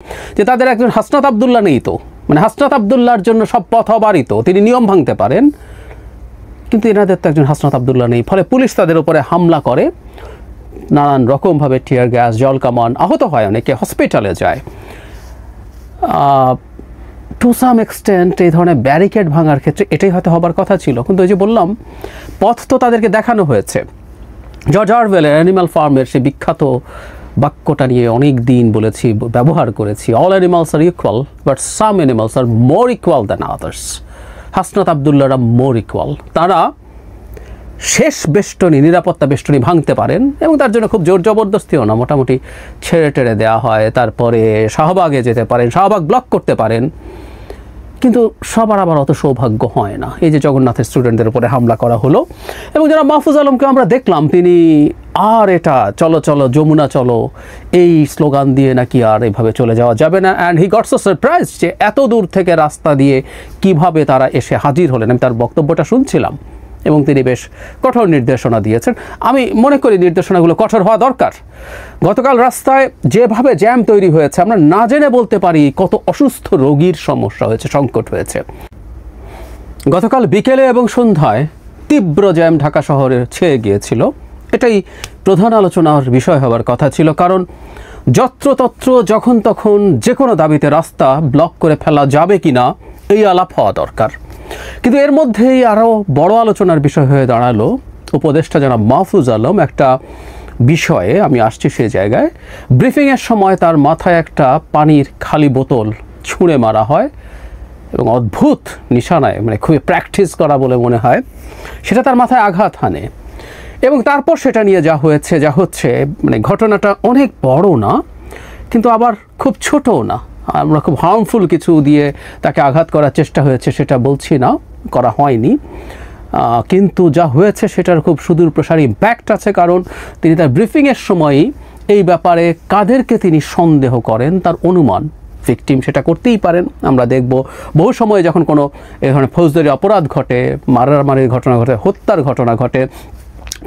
যে তাদের একজন হাসনাত আব্দুল্লাহ নেই তো, মানে হাসনাত আব্দুল্লাহর জন্য সব পথ অবারিত, তিনি নিয়ম ভাঙতে পারেন, কিন্তু এনাদের তো একজন হাসনাত আব্দুল্লাহ নেই। ফলে পুলিশ তাদের উপরে হামলা করে, নানান রকমভাবে টিয়ার গ্যাস, জল কামান, আহত হয়, অনেকে হসপিটালে যায়। টু সাম এক্সটেন্ট এই ধরনের ব্যারিকেড ভাঙার ক্ষেত্রে এটাই হয়তো হবার কথা ছিল, কিন্তু ওই যে বললাম পথ তো তাদেরকে দেখানো হয়েছে। জর্জ অরওয়েলের অ্যানিমাল ফার্মের সেই বিখ্যাত বাক্যটা নিয়ে অনেক দিন বলেছি, ব্যবহার করেছি, all animals are equal but some animals are more equal than others. Hasnat আব্দুল্লাহরা মোর ইকুয়াল, তারা শেষ বেষ্টনী, নিরাপত্তা বেষ্টনী ভাঙতে পারেন এবং তার জন্য খুব জোর জবরদস্তিও না, মোটামুটি ছেড়ে টেড়ে দেওয়া হয়, তারপরে শাহবাগে যেতে পারেন, শাহবাগ ব্লক করতে পারেন, কিন্তু সবার আবার অত সৌভাগ্য হয় না। এই যে জগন্নাথের স্টুডেন্টদের উপরে হামলা করা হলো এবং যারা মাহফুজ আলমকে আমরা দেখলাম, তিনি আর এটা চলো চলো যমুনা চলো এই স্লোগান দিয়ে নাকি আর এইভাবে চলে যাওয়া যাবে না। And he got so surprise যে এত দূর থেকে রাস্তা দিয়ে কিভাবে তারা এসে হাজির হলেন। আমি তার বক্তব্যটা শুনছিলাম এবং তিনি বেশ কঠোর নির্দেশনা দিয়েছেন। আমি মনে করি নির্দেশনাগুলো কঠোর হওয়া দরকার। গতকাল রাস্তায় যেভাবে জ্যাম তৈরি হয়েছে, আমরা না জেনে বলতে পারি কত অসুস্থ রোগীর সমস্যা হয়েছে, সংকট হয়েছে। গতকাল বিকেলে এবং সন্ধ্যায় তীব্র জ্যাম ঢাকা শহরে ছেয়ে গিয়েছিল। এটাই প্রধান আলোচনার বিষয় হওয়ার কথা ছিল, কারণ যত্রতত্র যখন তখন যে কোনো দাবিতে রাস্তা ব্লক করে ফেলা যাবে কিনা এই আলাপ হওয়া দরকার। কিন্তু এর মধ্যেই আরও বড় আলোচনার বিষয় হয়ে দাঁড়ালো উপদেষ্টা জনাব মাহফুজ আলম একটা বিষয়ে, আমি আসছি সেই জায়গায়। ব্রিফিংয়ের সময় তার মাথায় একটা পানির খালি বোতল ছুঁড়ে মারা হয় এবং অদ্ভুত নিশানায়, মানে খুবই প্র্যাকটিস করা বলে মনে হয়, সেটা তার মাথায় আঘাত হানে এবং তারপর সেটা নিয়ে যা হচ্ছে, মানে ঘটনাটা অনেক বড় না কিন্তু আবার খুব ছোটও না। আমরা খুব হার্মফুল কিছু দিয়ে তাকে আঘাত করার চেষ্টা হয়েছে সেটা বলছি না, করা হয়নি, কিন্তু যা হয়েছে সেটার খুব সুদূর প্রসারী ইম্প্যাক্ট আছে। কারণ তিনি তার ব্রিফিংয়ের সময়ই এই ব্যাপারে কাদেরকে তিনি সন্দেহ করেন তার অনুমান, ভিকটিম সেটা করতেই পারেন। আমরা দেখব বহু সময় যখন কোনো এ ধরনের ফৌজদারি অপরাধ ঘটে, মারামারির ঘটনা ঘটে, হত্যার ঘটনা ঘটে,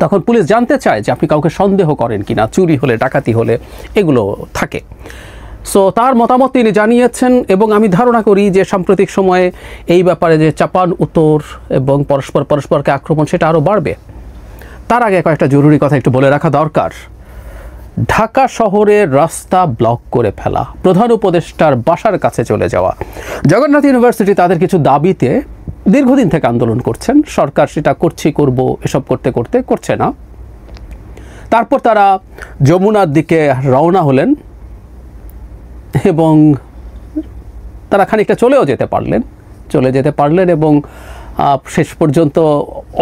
তখন পুলিশ জানতে চায় যে আপনি কাউকে সন্দেহ করেন কিনা, চুরি হলে, ডাকাতি হলে এগুলো থাকে। সো তার মতামত তিনি জানিয়েছেন এবং আমি ধারণা করি যে সাম্প্রতিক সময়ে এই ব্যাপারে যে চাপান উত্তর এবং পরস্পরকে আক্রমণ সেটা আরও বাড়বে। তার আগে কয়েকটা জরুরি কথা একটু বলে রাখা দরকার। ঢাকা শহরের রাস্তা ব্লক করে ফেলা, প্রধান উপদেষ্টার বাসার কাছে চলে যাওয়া, জগন্নাথ ইউনিভার্সিটি তাদের কিছু দাবিতে দীর্ঘদিন থেকে আন্দোলন করছেন, সরকার সেটা করব এসব করছে না। তারপর তারা যমুনার দিকে রওনা হলেন এবং তারা খানিকটা চলে যেতে পারলেন এবং শেষ পর্যন্ত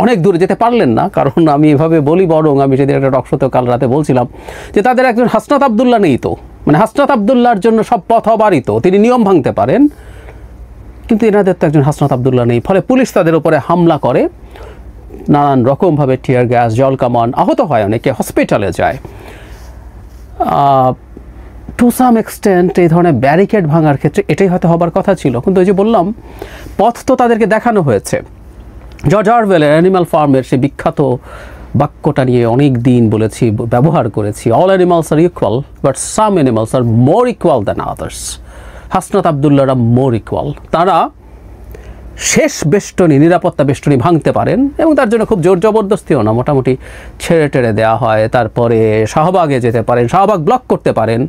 অনেক দূরে যেতে পারলেন না। কারণ আমি এভাবে বলি, বরং আমি সেদিন একটা টকশোতে কাল রাতে বলছিলাম যে তাদের একজন হাসনাত আব্দুল্লাহ নেই তো, মানে হাসনাত আব্দুল্লাহর জন্য সব পথ অবারিত, তিনি নিয়ম ভাঙতে পারেন, কিন্তু এনাদের তো একজন হাসনাত আব্দুল্লাহ নেই। ফলে পুলিশ তাদের উপরে হামলা করে, নানান রকমভাবে টিয়ার গ্যাস, জল কামান, আহত হয়, অনেকে হসপিটালে যায়। টু সাম এক্সটেন্ট এই ধরনের ব্যারিকেড ভাঙার ক্ষেত্রে এটাই হয়তো হবার কথা ছিল, কিন্তু ওই যে বললাম পথ তো তাদেরকে দেখানো হয়েছে। জর্জ অরওয়েলের অ্যানিমাল ফার্মের সেই বিখ্যাত বাক্যটা নিয়ে অনেক দিন বলেছি, ব্যবহার করেছি, all animals are equal but some animals are more equal than others. Hasnat আব্দুল্লাহরা মোর ইকুয়াল, তারা শেষ বেষ্টনী, নিরাপত্তা বেষ্টনী ভাঙতে পারেন এবং তার জন্য খুব জোর জবরদস্তিও না, মোটামুটি ছেড়ে টেড়ে দেওয়া হয়, তারপরে শাহবাগে যেতে পারেন, শাহবাগ ব্লক করতে পারেন,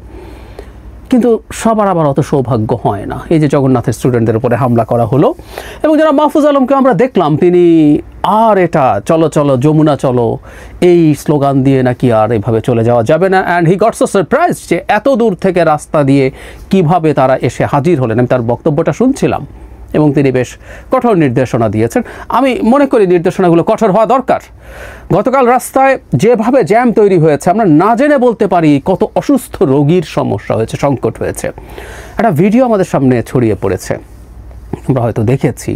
কিন্তু সবার আবার অত সৌভাগ্য হয় না। এই যে জগন্নাথের স্টুডেন্টদের উপরে হামলা করা হলো এবং যারা মাহফুজ আলমকে আমরা দেখলাম, তিনি আর এটা চলো চলো যমুনা চলো এই স্লোগান দিয়ে নাকি আর এইভাবে চলে যাওয়া যাবে না। And he got so surprise যে এত দূর থেকে রাস্তা দিয়ে কিভাবে তারা এসে হাজির হলেন। আমি তার বক্তব্যটা শুনছিলাম এবং তিনি বেশ কঠোর নির্দেশনা দিয়েছেন। আমি মনে করি নির্দেশনাগুলো কঠোর হওয়া দরকার। গতকাল রাস্তায় যেভাবে জ্যাম তৈরি হয়েছে, আমরা না জেনে বলতে পারি কত অসুস্থ রোগীর সমস্যা হয়েছে, সংকট হয়েছে। একটা ভিডিও আমাদের সামনে ছড়িয়ে পড়েছে, আমরা হয়তো দেখেছি।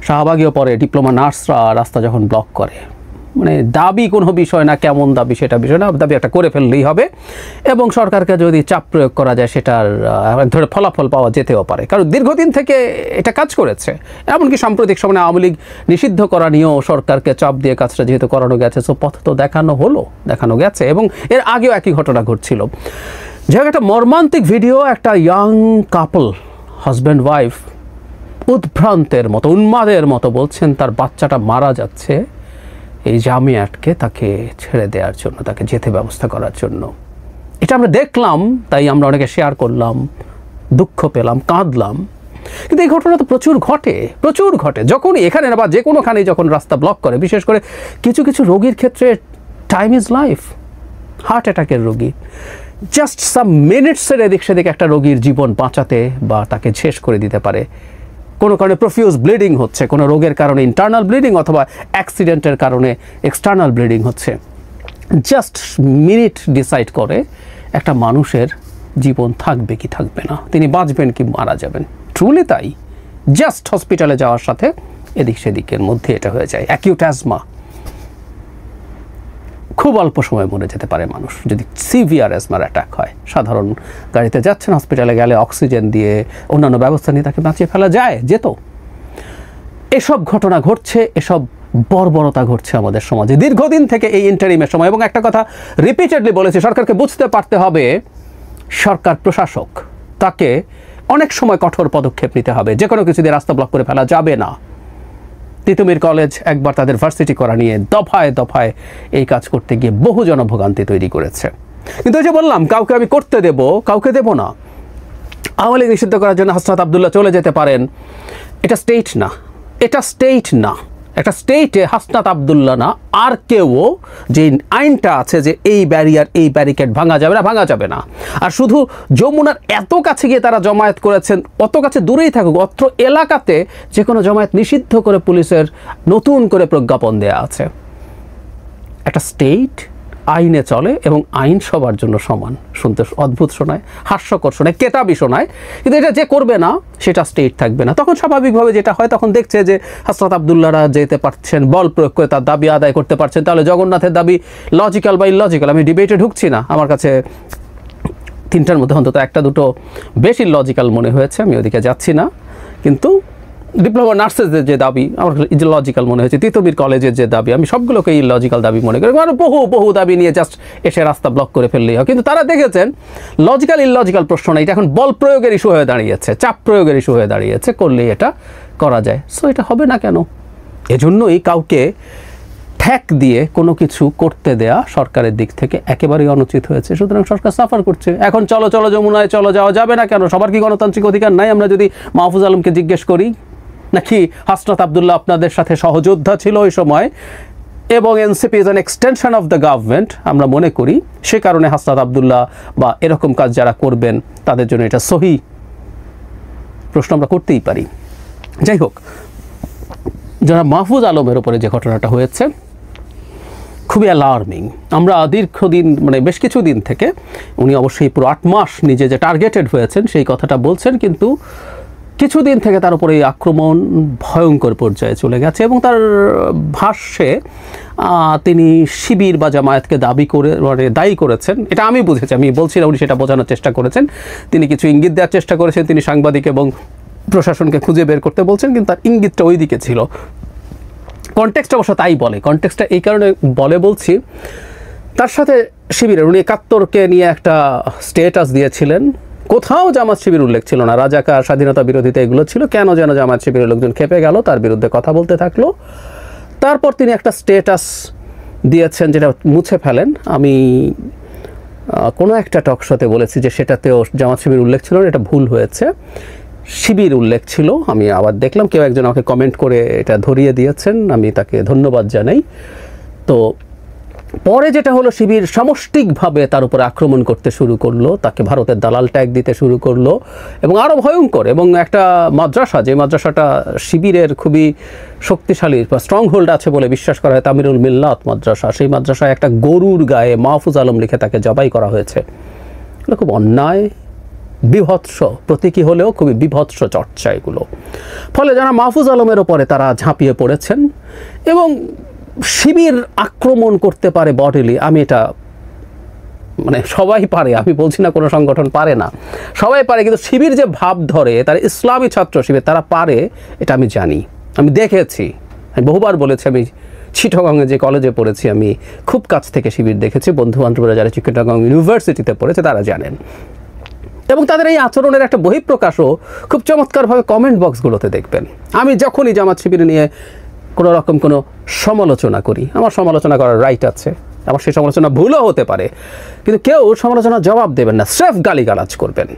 শাহবাগীয় পরে ডিপ্লোমা নার্সরা রাস্তা যখন ব্লক করে, মানে দাবি কোনো বিষয় না, কেমন দাবি সেটা বিষয় না, দাবি একটা করে ফেললেই হবে এবং সরকারকে যদি চাপ প্রয়োগ করা যায় সেটার ধরে ফলাফল পাওয়া যেতেও পারে। কারণ দীর্ঘদিন থেকে এটা কাজ করেছে, এমনকি সাম্প্রতিক সময়ে আওয়ামী লীগ নিষিদ্ধ করা নিয়েও সরকারকে চাপ দিয়ে কাজটা যেহেতু করানো গেছে, সো পথ তো দেখানো গেছে এবং এর আগেও একই ঘটনা ঘটছিল। যে একটা মর্মান্তিক ভিডিও, একটা ইয়াং কাপল, হাজব্যান্ড ওয়াইফ, উদ্ভ্রান্তের মতো, উন্মাদের মতো বলছেন তার বাচ্চাটা মারা যাচ্ছে, এই জামে আটকে তাকে ছেড়ে দেওয়ার জন্য, তাকে যেতে ব্যবস্থা করার জন্য। এটা আমরা দেখলাম, তাই আমরা অনেকে শেয়ার করলাম, দুঃখ পেলাম, কাঁদলাম। কিন্তু এই ঘটনা তো প্রচুর ঘটে যখনই এখানে বা যে কোনোখানেই যখন রাস্তা ব্লক করে, বিশেষ করে কিছু কিছু রোগীর ক্ষেত্রে টাইম ইজ লাইফ। হার্ট অ্যাটাকের রোগী, জাস্ট সাম মিনিটসের এদিক সেদিক একটা রোগীর জীবন বাঁচাতে বা তাকে শেষ করে দিতে পারে। কোনো কারণে প্রফিউজ ব্লিডিং হচ্ছে, কোনো রোগের কারণে ইন্টারনাল ব্লিডিং অথবা অ্যাক্সিডেন্টের কারণে এক্সটার্নাল ব্লিডিং হচ্ছে, জাস্ট মিনিট ডিসাইড করে একটা মানুষের জীবন থাকবে কি থাকবে না, তিনি বাঁচবেন কি মারা যাবেন। ট্রুলি তাই, জাস্ট হসপিটালে যাওয়ার সাথে এদিক সেদিকের মধ্যে এটা হয়ে যায়। অ্যাকিউট অ্যাজমা, খুব অল্প সময় মরে যেতে পারে মানুষ যদি সিভিয়ার অ্যাজমার অ্যাটাক হয়। সাধারণ গাড়িতে যাচ্ছেন, হসপিটালে গেলে অক্সিজেন দিয়ে অন্যান্য ব্যবস্থা নিয়ে তাকে বাঁচিয়ে ফেলা যেত। এসব ঘটনা ঘটছে, এসব বর্বরতা ঘটছে আমাদের সমাজে দীর্ঘদিন থেকে এই ইন্টারিমের সময়। এবং একটা কথা রিপিটেডলি বলেছি, সরকারকে বুঝতে পারতে হবে, সরকার প্রশাসক, তাকে অনেক সময় কঠোর পদক্ষেপ নিতে হবে। যে কোনো কিছু দিয়ে রাস্তা ব্লক করে ফেলা যাবে না। তিতুমির কলেজ একবার তাদের ভার্সিটি করা নিয়ে দফায় দফায় এই কাজ করতে গিয়ে বহু জনভোগান্তি তৈরি করেছে। কিন্তু ওই যে বললাম, কাউকে আমি করতে দেব, কাউকে দেব না। আওয়ামী লীগ নিষিদ্ধ করার জন্য হাসনাত আবদুল্লাহ চলে যেতে পারেন, এটা স্টেট না, একটা স্টেটে হাসনাত আবদুল্লাহ না আর কেউ, যে আইনটা আছে যে এই ব্যারিকেড ভাঙা যাবে না। আর শুধু যমুনার এত কাছে গিয়ে তারা জমায়েত করেছেন, অত কাছে দূরেই থাকুক, অত্র এলাকাতে যে কোনো জমায়েত নিষিদ্ধ করে পুলিশের নতুন করে প্রজ্ঞাপন দেয়া আছে। একটা স্টেট আইনে চলে এবং আইন সবার জন্য সমান। শুনতে অদ্ভুত শোনায়, হাস্যকর শোনায়, কেতাবি শোনায়, কিন্তু এটা যে করবে না সেটা স্টেট থাকবে না। তখন স্বাভাবিকভাবে যেটা হয়, তখন দেখছে যে হাসনাত আবদুল্লাহরা যেতে পারছেন, বল প্রয়োগ করে তার দাবি আদায় করতে পারছেন, তাহলে জগন্নাথের দাবি লজিক্যাল বা ইলজিক্যাল আমি ডিবেটে ঢুকছি না। আমার কাছে তিনটার মধ্যে অন্তত একটা দুটো বেশ ইলজিক্যাল মনে হয়েছে, আমি ওদিকে যাচ্ছি না। কিন্তু ডিপ্লোমা নার্সেসদের যে দাবি আমার ইলজিক্যাল মনে হয়েছে, তিতুমির কলেজের যে দাবি, আমি সবগুলোকে ইলজিক্যাল দাবি মনে করি। কারণ বহু দাবি নিয়ে জাস্ট এসে রাস্তা ব্লক করে ফেললেই হয়। কিন্তু তারা দেখেছেন লজিক্যাল ইলজিক্যাল প্রশ্ন না, এটা এখন বল প্রয়োগের ইস্যু হয়ে দাঁড়িয়েছে, চাপ প্রয়োগের ইস্যু হয়ে দাঁড়িয়েছে, করলেই এটা করা যায়। সো এটা হবে না কেন? এজন্যই কাউকে ঠ্যাক দিয়ে কোনো কিছু করতে দেয়া সরকারের দিক থেকে একেবারেই অনুচিত হয়েছে। সুতরাং সরকার সাফার করছে। এখন চলো যমুনায় যাওয়া যাবে না কেন? সবার কি গণতান্ত্রিক অধিকার নাই? আমরা যদি মাহফুজ আলমকে জিজ্ঞেস করি, নাকি হাসনাত আবদুল্লাহ আপনাদের সাথে সহযোদ্ধা ছিল ওই সময় এবং NCP is an extension of the government, আমরা মনে করি সে কারণে হাসনাত আবদুল্লাহ বা এরকম কাজ যারা করবেন তাদের জন্য এটা সহি? প্রশ্ন আমরা করতেই পারি। যাই হোক, যারা মাহফুজ আলমের উপরে যে ঘটনাটা হয়েছে খুবই অ্যালার্মিং। আমরা দীর্ঘদিন বেশ কিছুদিন থেকে, উনি অবশ্যই পুরো 8 মাস নিজে যে টার্গেটেড হয়েছেন সেই কথাটা বলছেন, কিন্তু কিছুদিন থেকে তার উপরে এই আক্রমণ ভয়ঙ্কর পর্যায়ে চলে গেছে। এবং তার ভাষ্যে তিনি শিবির বা জামায়াতকে দায়ী করেছেন। এটা আমি বুঝেছি, আমি বলছি না উনি সেটা বোঝানোর চেষ্টা করেছেন। তিনি কিছু ইঙ্গিত দেওয়ার চেষ্টা করেছেন, তিনি সাংবাদিক এবং প্রশাসনকে খুঁজে বের করতে বলছেন, কিন্তু তার ইঙ্গিতটা ওই দিকে ছিল। কনটেক্সট অবশ্য তাই বলে। কনটেক্সটটা এই কারণে বলছি, তার সাথে শিবিরের উনি 71-কে নিয়ে একটা স্টেটাস দিয়েছিলেন, কোথাও জামাত শিবির উল্লেখ ছিল না। রাজাকার, স্বাধীনতা বিরোধিতা এগুলো ছিল। কেন যেন জামাত শিবিরের লোকজন খেপে গেল, তার বিরুদ্ধে কথা বলতে থাকলো। তারপর তিনি একটা স্টেটাস দিয়েছেন যেটা মুছে ফেলেন। আমি কোনো একটা টক শোতে বলেছি যে সেটাতেও জামাত শিবির উল্লেখ ছিল না, এটা ভুল হয়েছে, শিবির উল্লেখ ছিল। আমি আবার দেখলাম কেউ একজন আমাকে কমেন্ট করে এটা ধরিয়ে দিয়েছেন, আমি তাকে ধন্যবাদ জানাই। তো পরে যেটা হলো, শিবির সামষ্টিকভাবে তার উপরে আক্রমণ করতে শুরু করলো, তাকে ভারতের দালাল ট্যাগ দিতে শুরু করলো এবং আরও ভয়ঙ্কর। এবং একটা মাদ্রাসা, যে মাদ্রাসাটা শিবিরের খুবই শক্তিশালী বা স্ট্রং হোল্ড আছে বলে বিশ্বাস করা হয়, তামিরুল মিল্লাত মাদ্রাসা, সেই মাদ্রাসায় একটা গরুর গায়ে মাহফুজ আলম লিখে তাকে জবাই করা হয়েছে। এগুলো খুব অন্যায়, বিভৎস, প্রতীকী হলেও খুবই বিভৎস চর্চা এগুলো। ফলে যারা মাহফুজ আলমের ওপরে তারা ঝাঁপিয়ে পড়েছেন এবং শিবির আক্রমণ করতে পারে বডিলি, আমি এটা সবাই পারে, আমি বলছি না কোনো সংগঠন পারে না, সবাই পারে, কিন্তু শিবির যে ভাব ধরে, তারা ইসলামী ছাত্র শিবির, তারা পারে, এটা আমি জানি, আমি দেখেছি, আমি বহুবার বলেছি, আমি চিটাগংয়ে যে কলেজে পড়েছি আমি খুব কাছ থেকে শিবির দেখেছি, বন্ধু-বান্ধবরা যারা চিটাগং ইউনিভার্সিটিতে পড়েছে তারা জানেন। এবং তাদের এই আচরণের একটা বহিঃপ্রকাশও খুব চমৎকারভাবে কমেন্ট বক্সগুলোতে দেখবেন। আমি যখনই জামাত শিবির নিয়ে কোনো রকম কোনো সমালোচনা করি, আমার সমালোচনা করার রাইট আছে, আমার সেই সমালোচনা ভুলও হতে পারে, কিন্তু কেউ সমালোচনার জবাব দেবেন না, স্রেফ গালিগালাজ করবেন।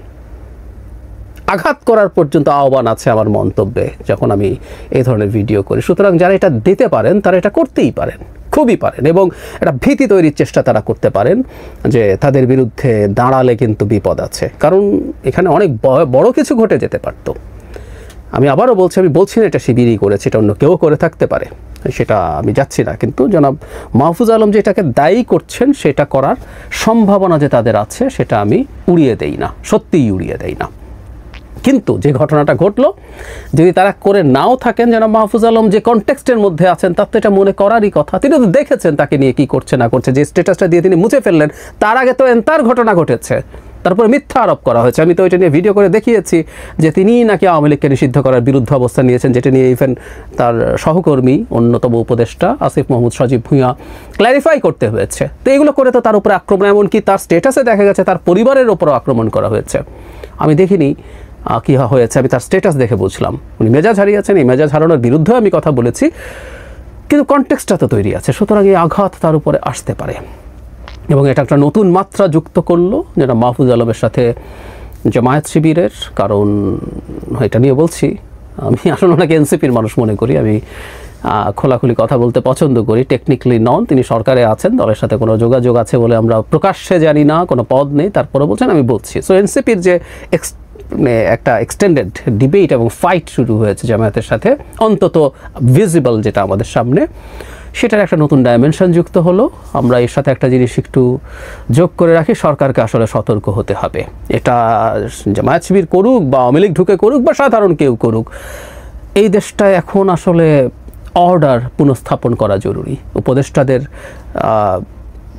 আঘাত করার পর্যন্ত আহ্বান আছে আমার মন্তব্যে যখন আমি এই ধরনের ভিডিও করি। সুতরাং যারা এটা দিতে পারেন তারা এটা করতেই পারেন, খুবই পারেন, এবং একটা ভীতি তৈরির চেষ্টা তারা করতে পারেন যে তাদের বিরুদ্ধে দাঁড়ালে কিন্তু বিপদ আছে, কারণ এখানে অনেক বড় কিছু ঘটে যেতে পারতো। আমি আবারও বলছি, আমি বলছি না এটা শিবিরই করেছে, এটা অন্য কেউ করে থাকতে পারে, সেটা আমি যাচ্ছি না, কিন্তু জনাব মাহফুজ আলম যে এটাকে দায়ী করছেন সেটা করার সম্ভাবনা যে তাদের আছে সেটা আমি উড়িয়ে দেই না, সত্যিই উড়িয়ে দেই না। কিন্তু যে ঘটনাটা ঘটলো, যদি তারা করে নাও থাকেন, জনাব মাহফুজ আলম যে কনটেক্সটের মধ্যে আছেন তার তো এটা মনে করারই কথা। তিনি তো দেখেছেন তাকে নিয়ে কি করছে না করছে, যে স্ট্যাটাসটা দিয়ে তিনি মুছে ফেললেন তার আগে তো এন্তার ঘটনা ঘটেছে, তারপরে মিথ্যা আরোপ করা হয়েছে। আমি তো এটা নিয়ে ভিডিও করে দেখিয়েছি যে তিনি নাকি আওয়ামী লীগকে নিষিদ্ধ করার বিরুদ্ধে অবস্থান নিয়েছেন, যেটা নিয়ে ইভেন তার সহকর্মী অন্যতম উপদেষ্টা আসিফ মাহমুদ সজীব ভূঁইয়া ক্ল্যারিফাই করতে হয়েছে। তো এগুলো করে তো তার উপরে আক্রমণ, এমনকি তার স্ট্যাটাসে দেখা গেছে তার পরিবারের ওপরও আক্রমণ করা হয়েছে। আমি দেখিনি কী হয়েছে, আমি তার স্ট্যাটাস দেখে বুঝলাম উনি মেজাজ হারিয়েছেন। এই মেজাজ হারানোর বিরুদ্ধে আমি কথা বলেছি, কিন্তু কনটেক্সটটা তো তৈরি আছে, সুতরাং এই আঘাত তার উপরে আসতে পারে। এবং এটা একটা নতুন মাত্রা যুক্ত করলো যেটা মাহফুজ আলমের সাথে জামায়াত শিবিরের। কারণ এটা নিয়ে বলছি, আমি আসলে ওনাকে এনসিপির মানুষ মনে করি, আমি খোলাখুলি কথা বলতে পছন্দ করি। টেকনিক্যালি নন, তিনি সরকারে আছেন, দলের সাথে কোনো যোগাযোগ আছে বলে আমরা প্রকাশ্যে জানি না, কোনো পদ নেই, তারপরে বলছেন আমি বলছি। সো এনসিপির যে একটা এক্সটেন্ডেড ডিবেট এবং ফাইট শুরু হয়েছে জামায়াতের সাথে, অন্তত ভিজিবল যেটা আমাদের সামনে, সেটার একটা নতুন ডাইমেনশন যুক্ত হলো। আমরা এর সাথে একটা জিনিস একটু যোগ করে রাখি, সরকারকে আসলে সতর্ক হতে হবে। এটা জামায়াত শিবির করুক বা আওয়ামী লীগ ঢুকে করুক বা সাধারণ কেউ করুক, এই দেশটায় এখন আসলে অর্ডার পুনঃস্থাপন করা জরুরি। উপদেষ্টাদের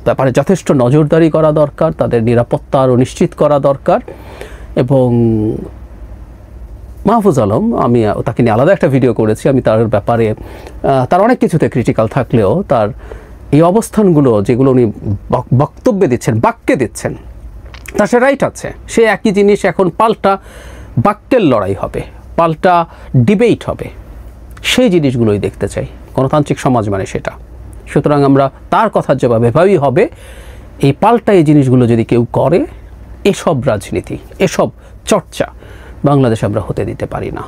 ব্যাপারে যথেষ্ট নজরদারি করা দরকার, তাদের নিরাপত্তা আরও নিশ্চিত করা দরকার। এবং মাহফুজ আলম, আমি তাকে নিয়ে আলাদা একটা ভিডিও করেছি, আমি তার ব্যাপারে তার অনেক কিছুতে ক্রিটিক্যাল থাকলেও তার এই অবস্থানগুলো যেগুলো উনি বক্তব্যে দিচ্ছেন, বাক্যে দিচ্ছেন, তার সে রাইট আছে। সে একই জিনিস এখন পাল্টা বাক্যের লড়াই হবে, পাল্টা ডিবেট হবে, সেই জিনিসগুলোই দেখতে চাই। গণতান্ত্রিক সমাজ মানে সেটা। সুতরাং আমরা তার কথার জবাব এভাবেই হবে, এই পাল্টা এই জিনিসগুলো যদি কেউ করে, এসব রাজনীতি, এসব চর্চা বাংলাদেশে আমরা হতে দিতে পারি না।